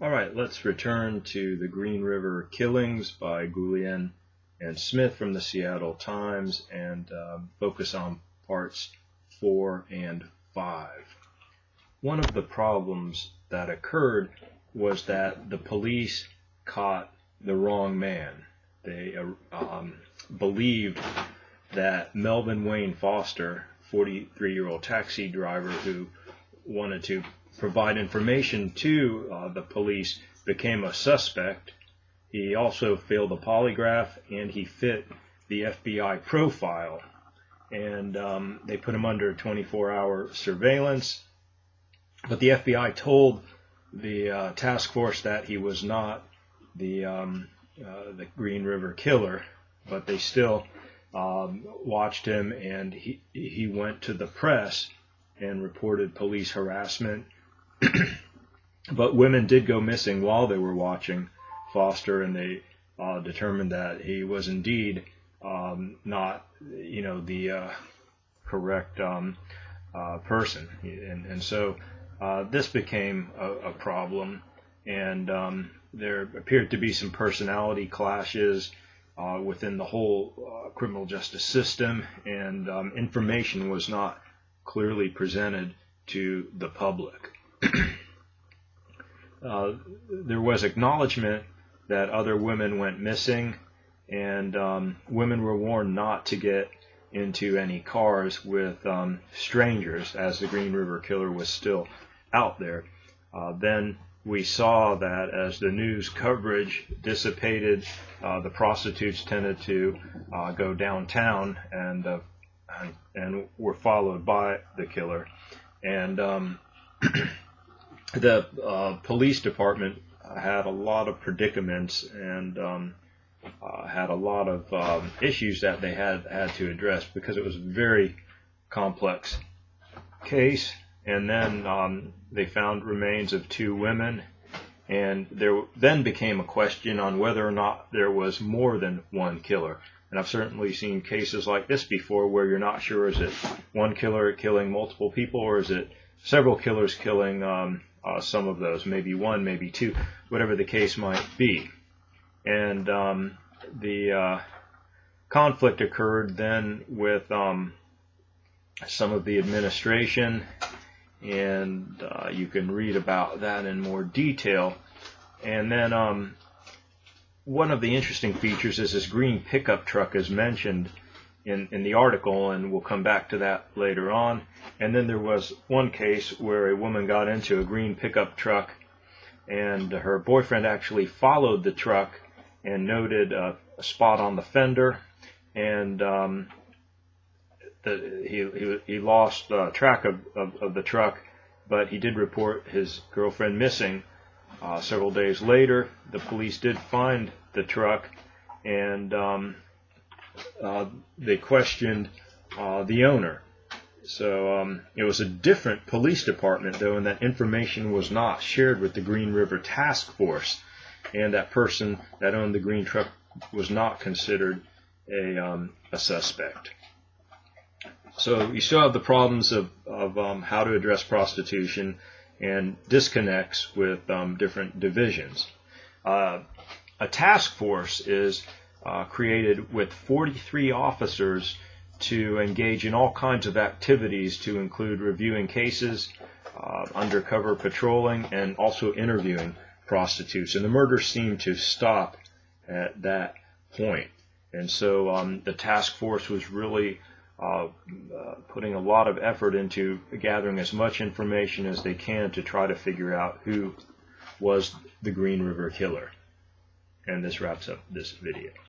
Alright, let's return to the Green River Killings by Guillen and Smith from the Seattle Times and focus on parts 4 and 5. One of the problems that occurred was that the police caught the wrong man. They believed that Melvin Wayne Foster, 43-year-old taxi driver who wanted to provide information to the police, became a suspect. He also failed a polygraph and he fit the FBI profile, and they put him under 24-hour surveillance. But the FBI told the task force that he was not the Green River Killer, but they still watched him, and he went to the press and reported police harassment. But women did go missing while they were watching Foster, and they determined that he was indeed not, the correct person, and so this became a problem, and there appeared to be some personality clashes within the whole criminal justice system, and information was not clearly presented to the public. There was acknowledgement that other women went missing, and women were warned not to get into any cars with strangers, as the Green River Killer was still out there. Then we saw that as the news coverage dissipated, the prostitutes tended to go downtown and were followed by the killer. And the police department had a lot of predicaments and had a lot of issues that they had to address, because it was a very complex case. And then they found remains of 2 women, and there then became a question on whether or not there was more than one killer. And I've certainly seen cases like this before where you're not sure, is it one killer killing multiple people, or is it several killers killing some of those, maybe 1, maybe 2, whatever the case might be. And the conflict occurred then with some of the administration, and you can read about that in more detail. And then one of the interesting features is this green pickup truck is mentioned in the article, and we'll come back to that later on. And then there was one case where a woman got into a green pickup truck, and her boyfriend actually followed the truck and noted a spot on the fender, and he lost track of the truck, but he did report his girlfriend missing. Several days later, the police did find the truck, and they questioned the owner. So it was a different police department, though, and that information was not shared with the Green River Task Force, and that person that owned the green truck was not considered a suspect. So you still have the problems of how to address prostitution and disconnects with different divisions. A task force is created with 43 officers to engage in all kinds of activities, to include reviewing cases, undercover patrolling, and also interviewing prostitutes. And the murders seem to stop at that point. And so the task force was really putting a lot of effort into gathering as much information as they can to try to figure out who was the Green River Killer. And this wraps up this video.